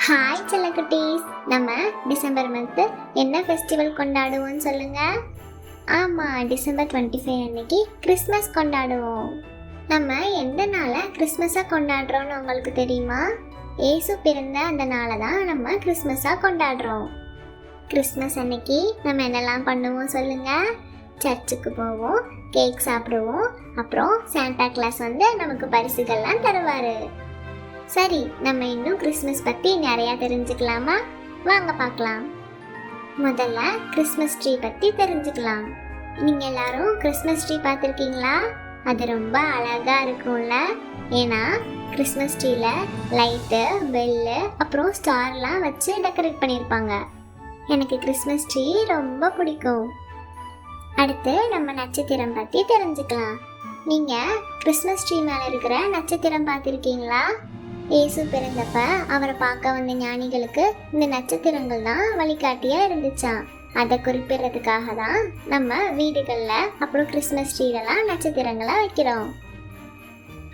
Hi செல்லக்குட்டீஸ், நம்ம December month என்ன festival கொண்டாடுவோம்னு சொல்லுங்க. ஆமாம், டிசம்பர் 25 அன்னைக்கு கிறிஸ்மஸ் கொண்டாடுவோம். நம்ம எந்த நாளை கிறிஸ்மஸாக கொண்டாடுறோம்னு உங்களுக்கு தெரியுமா? ஏசு பிறந்த அந்த நாளை தான் நம்ம கிறிஸ்மஸாக கொண்டாடுறோம். கிறிஸ்மஸ் அன்னைக்கு நம்ம என்னெல்லாம் பண்ணுவோம் சொல்லுங்க. சர்ச்சுக்கு போவோம், கேக் சாப்பிடுவோம், அப்புறம் சாண்டா கிளாஸ் வந்து நமக்கு பரிசுகள்லாம் தருவார். சரி, நம்ம இன்னும் கிறிஸ்மஸ் பற்றி நிறையா தெரிஞ்சுக்கலாமா? வாங்க பார்க்கலாம். முதல்ல கிறிஸ்மஸ் ட்ரீ பற்றி தெரிஞ்சுக்கலாம். நீங்கள் எல்லாரும் கிறிஸ்மஸ் ட்ரீ பார்த்துருக்கீங்களா? அது ரொம்ப அழகாக இருக்கும்ல. ஏன்னா கிறிஸ்மஸ் ட்ரீயில் லைட்டு, பெல்லு, அப்புறம் ஸ்டார்லாம் வச்சு டெக்கரேட் பண்ணியிருப்பாங்க. எனக்கு கிறிஸ்மஸ் ட்ரீ ரொம்ப பிடிக்கும். அடுத்து நம்ம நட்சத்திரம் பற்றி தெரிஞ்சுக்கலாம். நீங்கள் கிறிஸ்மஸ் ட்ரீ மேலே இருக்கிற நட்சத்திரம் பார்த்துருக்கீங்களா? இயேசு பிறந்தப்ப அவரை பார்க்க வந்த ஞானிகளுக்கு இந்த நட்சத்திரங்கள் தான் வழிகாட்டியா இருந்துச்சாம். அதை குறிப்பிடுறதுக்காக தான் நம்ம வீடுகளில் அப்புறம் கிறிஸ்மஸ் ட்ரீலெலாம் நட்சத்திரங்களை வைக்கிறோம்.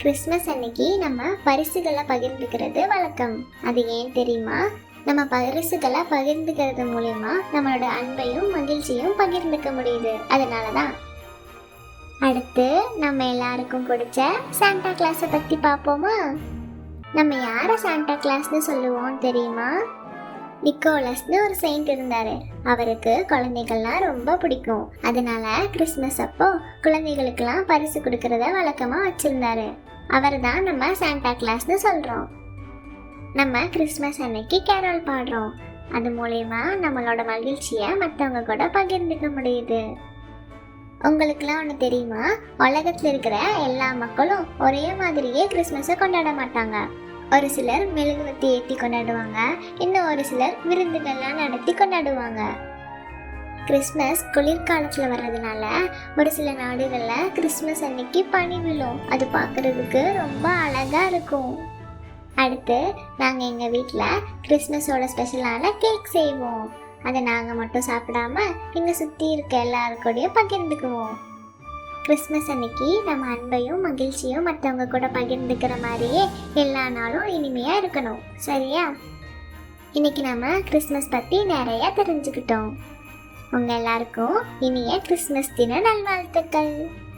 கிறிஸ்மஸ் அன்னைக்கு நம்ம பரிசுகளை பகிர்ந்துக்கிறது வழக்கம். அது ஏன் தெரியுமா? நம்ம பரிசுகளை பகிர்ந்துக்கிறது மூலயமா நம்மளோட அன்பையும் மகிழ்ச்சியும் பகிர்ந்துக்க முடியுது. அதனால தான். அடுத்து நம்ம எல்லாருக்கும் பிடிச்ச சாண்டா கிளாஸை பற்றி பார்ப்போமா? நம்ம யாரை சாண்டா கிளாஸ்னு சொல்லுவோம் தெரியுமா? நிக்கோலஸ்னு ஒரு செயின்ட் இருந்தாரு. அவருக்கு குழந்தைகள்லாம் ரொம்ப பிடிக்கும். அதனால கிறிஸ்மஸ் அப்போ குழந்தைகளுக்கெல்லாம் பரிசு கொடுக்கறத வழக்கமா வச்சிருந்தாரு. அவர் தான் நம்ம சாண்டா கிளாஸ்னு சொல்றோம். நம்ம கிறிஸ்மஸ் அன்னைக்கு கேரல் பாடுறோம். அது மூலயமா நம்மளோட மகிழ்ச்சியை மற்றவங்க கூட பகிர்ந்துக்க முடியுது. உங்களுக்குலாம் ஒன்று தெரியுமா? உலகத்தில் இருக்கிற எல்லா மக்களும் ஒரே மாதிரியே கிறிஸ்மஸை கொண்டாட மாட்டாங்க. ஒரு சிலர் மெழுகுவர்த்தி ஏற்றி கொண்டாடுவாங்க, இன்னும் ஒரு சிலர் விருந்துகள்லாம் நடத்தி கொண்டாடுவாங்க. கிறிஸ்மஸ் குளிர்காலத்தில் வர்றதுனால ஒரு சில நாடுகளில் கிறிஸ்மஸ் அன்னைக்கு பனி விழும். அது பார்க்குறதுக்கு ரொம்ப அழகாக இருக்கும். அடுத்து நாங்கள் எங்கள் வீட்டில் கிறிஸ்மஸோட ஸ்பெஷலான கேக் செய்வோம். அதை நாங்கள் மட்டும் சாப்பிடாம எங்கள் சுற்றி இருக்க எல்லாருக்கூடையும் பகிர்ந்துக்குவோம். கிறிஸ்மஸ் அன்னைக்கு நம்ம அன்பையும் மகிழ்ச்சியும் மற்றவங்க கூட பகிர்ந்துக்கிற மாதிரியே எல்லா நாளும் இனிமையாக இருக்கணும். சரியா? இன்னைக்கு நம்ம கிறிஸ்மஸ் பற்றி நிறைய தெரிஞ்சுக்கிட்டோம். உங்கள் எல்லாருக்கும் இனிய கிறிஸ்மஸ் தின நல்வாழ்த்துக்கள்.